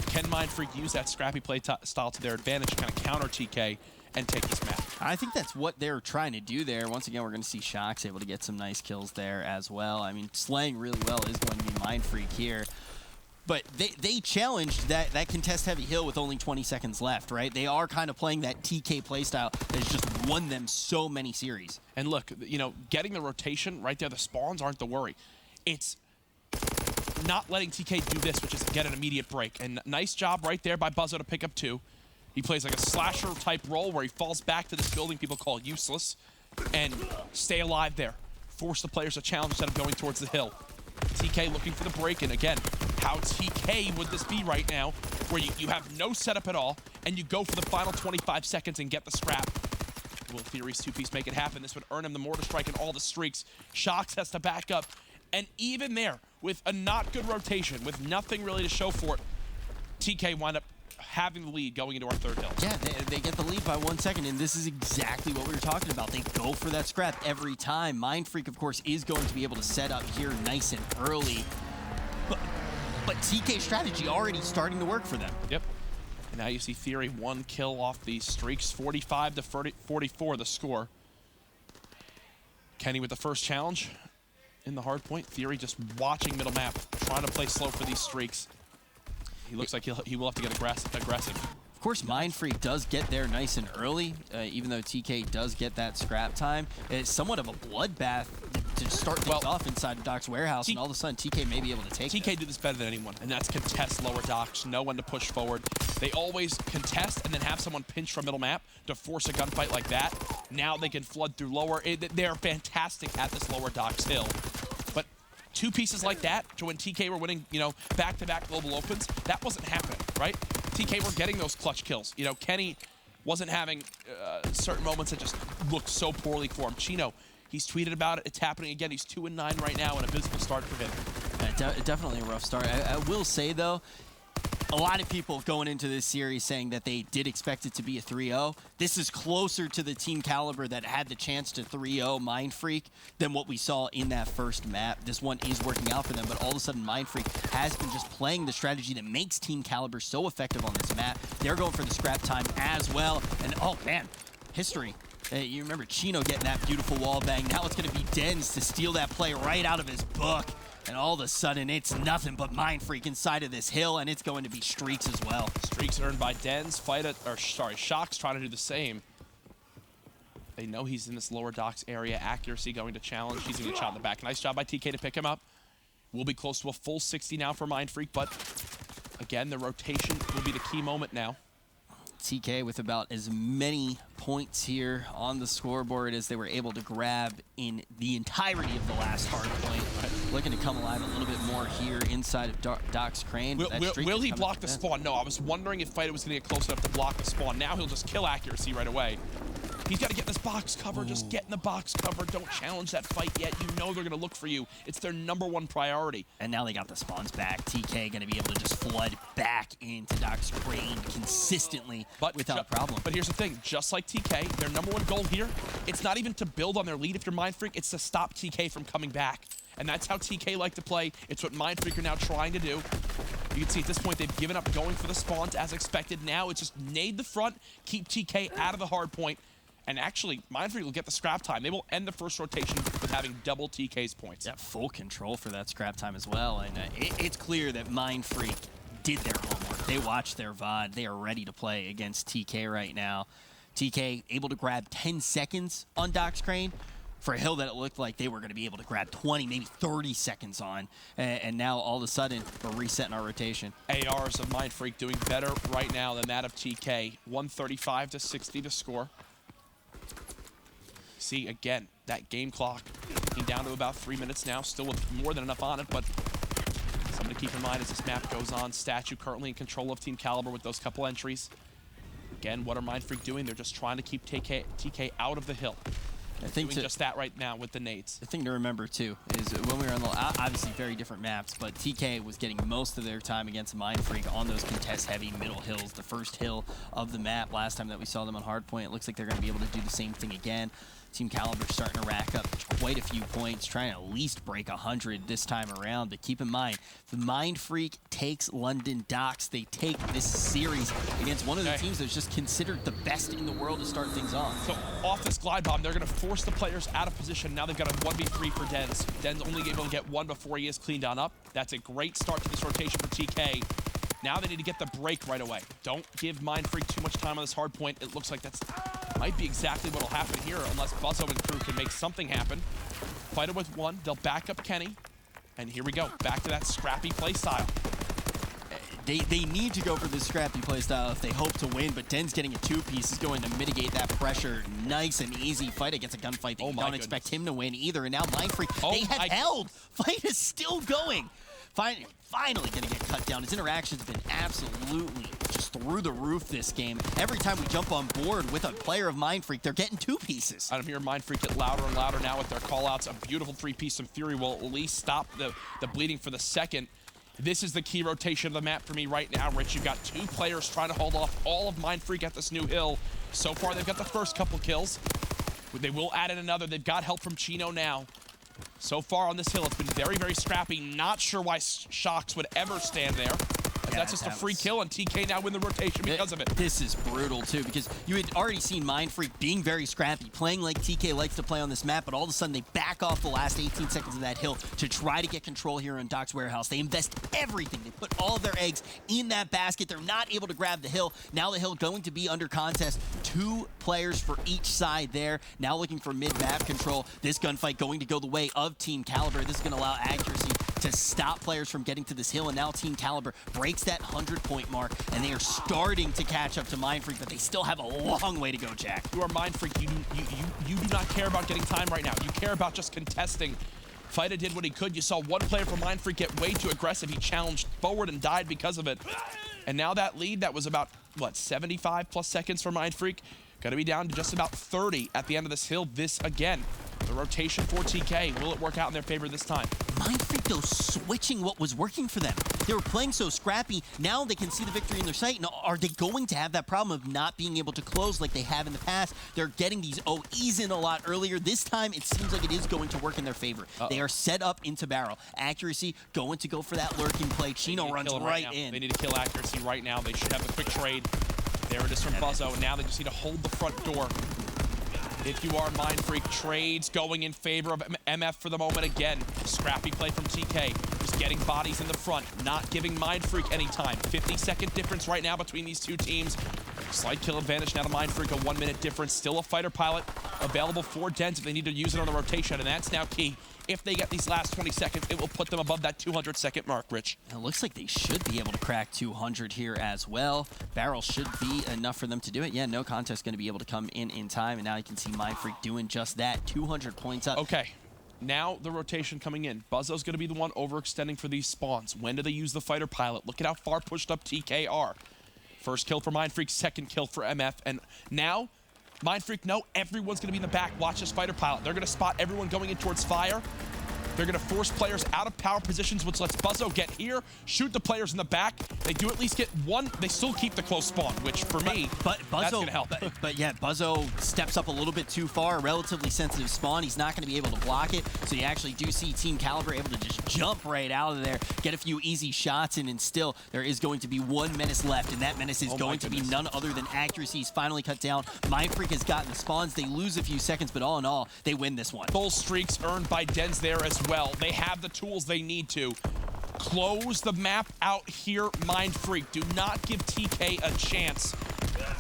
can MindFreak use that scrappy play style to their advantage to kind of counter TK and take this map? I think that's what they're trying to do there. Once again, we're going to see Shox able to get some nice kills there as well. I mean, slaying really well is going to be MindFreak here. But they challenged that contest heavy hill with only 20 seconds left, right? They are kind of playing that TK playstyle that has just won them so many series. And look, you know, getting the rotation right there, the spawns aren't the worry. It's not letting TK do this, which is get an immediate break. And nice job right there by Buzzo to pick up 2. He plays like a slasher type role where he falls back to this building people call useless and stay alive there. Force the players to challenge instead of going towards the hill. TK looking for the break, and again, how TK would this be right now, where you have no setup at all, and you go for the final 25 seconds and get the scrap? Will Theory's 2-piece make it happen? This would earn him the mortar strike and all the streaks. Shox has to back up, and even there, with a not good rotation, with nothing really to show for it, TK wind up having the lead going into our third hill. Yeah, they get the lead by 1 second, and this is exactly what we were talking about. They go for that scrap every time. MindFreak, of course, is going to be able to set up here nice and early. But TK strategy already starting to work for them. Yep. And now you see Theory 1 kill off these streaks. 45 to 44 the score. Kenny with the first challenge in the hard point. Theory just watching middle map, trying to play slow for these streaks. He looks like he will have to get aggressive. Of course, MindFreak does get there nice and early, even though TK does get that scrap time. It's somewhat of a bloodbath to start things off inside the Doc's warehouse, and all of a sudden TK may be able to take it. TK do this better than anyone, and that's contest lower docks, know when to push forward. They always contest and then have someone pinch from middle map to force a gunfight like that. Now they can flood through lower. They're fantastic at this lower docks hill. But 2 pieces like that to when TK were winning, you know, back-to-back global opens, that wasn't happening, right? TK were getting those clutch kills. You know, Kenny wasn't having certain moments that just looked so poorly for him. Chino, he's tweeted about it. It's happening again. He's 2-9 right now, an abysmal start for him. Definitely a rough start. I will say, though, A lot of people going into this series saying that they did expect it to be a 3-0. This is closer to the Team Kaliber that had the chance to 3-0 MindFreak than what we saw in that first map. This one is working out for them, but all of a sudden MindFreak has been just playing the strategy that makes Team Kaliber so effective on this map. They're going for the scrap time as well. And oh man, history. You remember Chino getting that beautiful wall bang. Now it's going to be Dens to steal that play right out of his book. And all of a sudden, it's nothing but MindFreak inside of this hill, and it's going to be Streaks as well. Streaks earned by Dens. Shock's trying to do the same. They know he's in this lower docks area. Accuracy going to challenge. He's going to get shot in the back. Nice job by TK to pick him up. We'll be close to a full 60 now for MindFreak, but again, the rotation will be the key moment now. TK with about as many points here on the scoreboard as they were able to grab in the entirety of the last hard point. Looking to come alive a little bit more here inside of Doc's Crane. Will he block the spawn? No, I was wondering if Fighter was going to get close enough to block the spawn. Now he'll just kill Accuracy right away. He's got to get in this box cover. Just get in the box cover. Don't challenge that fight yet. You know they're going to look for you. It's their #1 priority. And now they got the spawns back. TK going to be able to just flood back into Doc's Crane consistently without problem. But here's the thing. Just like TK, their #1 goal here, it's not even to build on their lead if you're MindFreak. It's to stop TK from coming back. And that's how TK like to play. It's what MindFreak are now trying to do. You can see at this point they've given up going for the spawns as expected. Now it's just nade the front, keep TK out of the hard point. And actually, MindFreak will get the scrap time. They will end the first rotation with having double TK's points. Yeah, full control for that scrap time as well. And it's clear that MindFreak did their homework. They watched their VOD. They are ready to play against TK right now. TK able to grab 10 seconds on Doc's Crane for a hill that it looked like they were going to be able to grab 20, maybe 30 seconds on. And now all of a sudden, we're resetting our rotation. ARs of MindFreak doing better right now than that of TK. 135 to 60 to score. See, again, that game clock getting down to about 3 minutes now, still with more than enough on it, but something to keep in mind as this map goes on. Statue currently in control of Team Kaliber with those couple entries. Again, what are MindFreak doing? They're just trying to keep TK out of the hill. I think doing just that right now with the nades. The thing to remember, too, is when we were on the obviously very different maps, but TK was getting most of their time against MindFreak on those contest-heavy middle hills, the first hill of the map last time that we saw them on hardpoint. It looks like they're going to be able to do the same thing again. Team Kaliber starting to rack up quite a few points, trying to at least break 100 this time around. But keep in mind, if MindFreak takes London Docks, they take this series against one of the teams that's just considered the best in the world to start things off. So off this glide bomb, they're going to force the players out of position. Now they've got a 1v3 for Dens. Dens only able to get one before he is cleaned on up. That's a great start to this rotation for TK. Now they need to get the break right away. Don't give MindFreak too much time on this hard point. It looks like that's might be exactly what will happen here unless Buzzo and crew can make something happen. Fighter with one. They'll back up Kenny. And here we go. Back to that scrappy play style. They need to go for this scrappy play style if they hope to win, but Den's getting a two-piece is going to mitigate that pressure. Nice and easy fight against a gunfight that you don't expect him to win either. And now MindFreak, they have held. Fight is still going. Finally going to get cut down. His interaction's been absolutely just through the roof this game. Every time we jump on board with a player of MindFreak, they're getting two pieces. I'm hearing MindFreak get louder and louder now with their callouts. A beautiful three-piece from Fury will at least stop the bleeding for the second. This is the key rotation of the map for me right now, Rich. You've got two players trying to hold off all of MindFreak at this new hill. So far, they've got the first couple kills. They will add in another. They've got help from Chino now. So far on this hill, it's been very, very scrappy. Not sure why Shocks would ever stand there. That's just a free kill, and TK now win the rotation because of it. This is brutal, too, because you had already seen MindFreak being very scrappy, playing like TK likes to play on this map, but all of a sudden they back off the last 18 seconds of that hill to try to get control here in Doc's Warehouse. They invest everything. They put all of their eggs in that basket. They're not able to grab the hill. Now the hill going to be under contest. Two players for each side there. Now looking for mid-map control. This gunfight going to go the way of Team Kaliber. This is going to allow accuracy to stop players from getting to this hill, and now Team Kaliber breaks that 100-point mark, and they are starting to catch up to MindFreak, but they still have a long way to go, Jack. You are MindFreak. You do not care about getting time right now. You care about just contesting. Fida did what he could. You saw one player from MindFreak get way too aggressive. He challenged forward and died because of it. And now that lead that was about, what, 75 plus seconds for MindFreak, going to be down to just about 30 at the end of this hill. This, again, The rotation for TK, will it work out in their favor this time? MindFreak, though, switching what was working for them. They were playing so scrappy. Now they can see the victory in their sight. And are they going to have that problem of not being able to close like they have in the past? They're getting these OEs in a lot earlier. This time, it seems like it is going to work in their favor. They are set up into barrel. Accuracy, going to go for that lurking play. Chino runs right in. They need to kill accuracy right now. They should have the quick trade. There it is from Buzzo. And now they just need to hold the front door. If you are MindFreak, trades going in favor of MF for the moment again. Scrappy play from TK. Just getting bodies in the front, not giving MindFreak any time. 50-second difference right now between these two teams. Slight kill advantage now to MindFreak, a 1-minute difference. Still a fighter pilot available for Dens if they need to use it on the rotation, and that's now key. If they get these last 20 seconds, it will put them above that 200-second mark, Rich. It looks like they should be able to crack 200 here as well. Barrel should be enough for them to do it. Yeah, no contest going to be able to come in time, and now you can see MindFreak doing just that. 200 points up. Okay, now the rotation coming in. Buzzo's going to be the one overextending for these spawns. When do they use the fighter pilot? Look at how far pushed up TK are. First kill for MindFreak, second kill for MF, and now MindFreak know everyone's going to be in the back. Watch this fighter pilot. They're going to spot everyone going in towards fire. They're going to force players out of power positions, which lets Buzzo get here, shoot the players in the back. They do at least get one. They still keep the close spawn, which for me, Buzzo, that's going to help. But yeah, Buzzo steps up a little bit too far. Relatively sensitive spawn. He's not going to be able to block it. So you actually do see Team Kaliber able to just jump right out of there, get a few easy shots in, and still there is going to be one menace left, and that menace is going to be none other than accuracy. He's finally cut down. MindFreak has gotten the spawns. They lose a few seconds, but all in all, they win this one. Full streaks earned by Dens there as well. They have the tools they need to close the map out here. MindFreak, do not give TK a chance.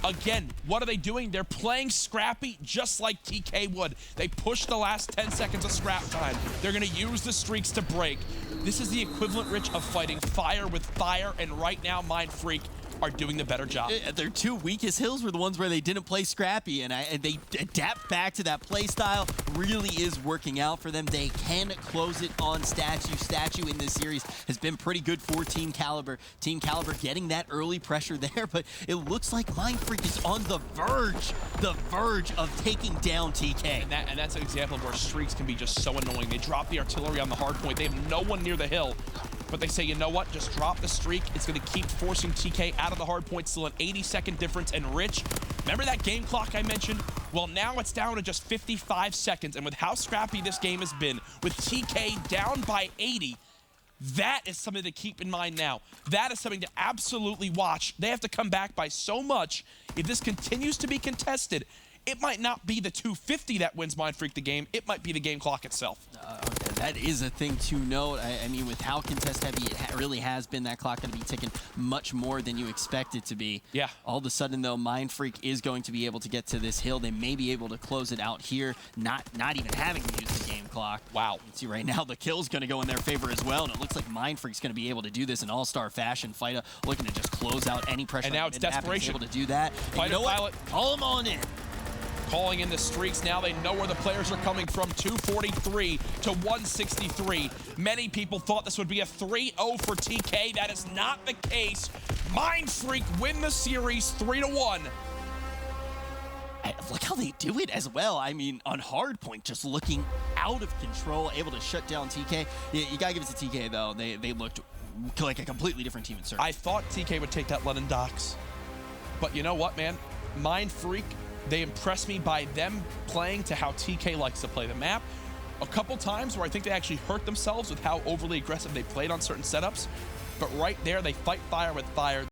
Again, what are they doing? They're playing scrappy just like TK would. They push the last 10 seconds of scrap time. They're going to use the streaks to break. This is the equivalent, Rich, of fighting fire with fire, and right now MindFreak are doing the better job. Their two weakest hills were the ones where they didn't play scrappy, and they adapt back to that play style. Really is working out for them. They can close it on Statue. Statue in this series has been pretty good for Team Kaliber. Team Kaliber getting that early pressure there, but it looks like MindFreak is on the verge of taking down TK. And that's an example of where streaks can be just so annoying. They drop the artillery on the hard point. They have no one near the hill. But they say, you know what? Just drop the streak. It's going to keep forcing TK out of the hard point. Still an 80-second difference. And Rich, remember that game clock I mentioned? Well, now it's down to just 55 seconds. And with how scrappy this game has been, with TK down by 80, that is something to keep in mind now. That is something to absolutely watch. They have to come back by so much. If this continues to be contested, it might not be the 250 that wins MindFreak the game. It might be the game clock itself. That is a thing to note. I mean, with how contest heavy it really has been, that clock going to be ticking much more than you expect it to be. Yeah. All of a sudden, though, MindFreak is going to be able to get to this hill. They may be able to close it out here, not even having to use the game clock. Wow. You can see right now the kill's going to go in their favor as well, and it looks like MindFreak's going to be able to do this in all-star fashion. Fighter looking to just close out any pressure. And now it's desperation. Able to do that. Fighter you know pilot. Call them on in. Calling in the streaks now. They know where the players are coming from. 243 to 163. Many people thought this would be a 3-0 for TK. That is not the case. MindFreak win the series 3-1. Look how they do it as well. I mean, on hardpoint, just looking out of control, able to shut down TK. You gotta give it to TK, though. They looked like a completely different team in Surf. I thought TK would take that London Docks. But you know what, man? MindFreak, they impress me by them playing to how TK likes to play the map. A couple times where I think they actually hurt themselves with how overly aggressive they played on certain setups. But right there, they fight fire with fire.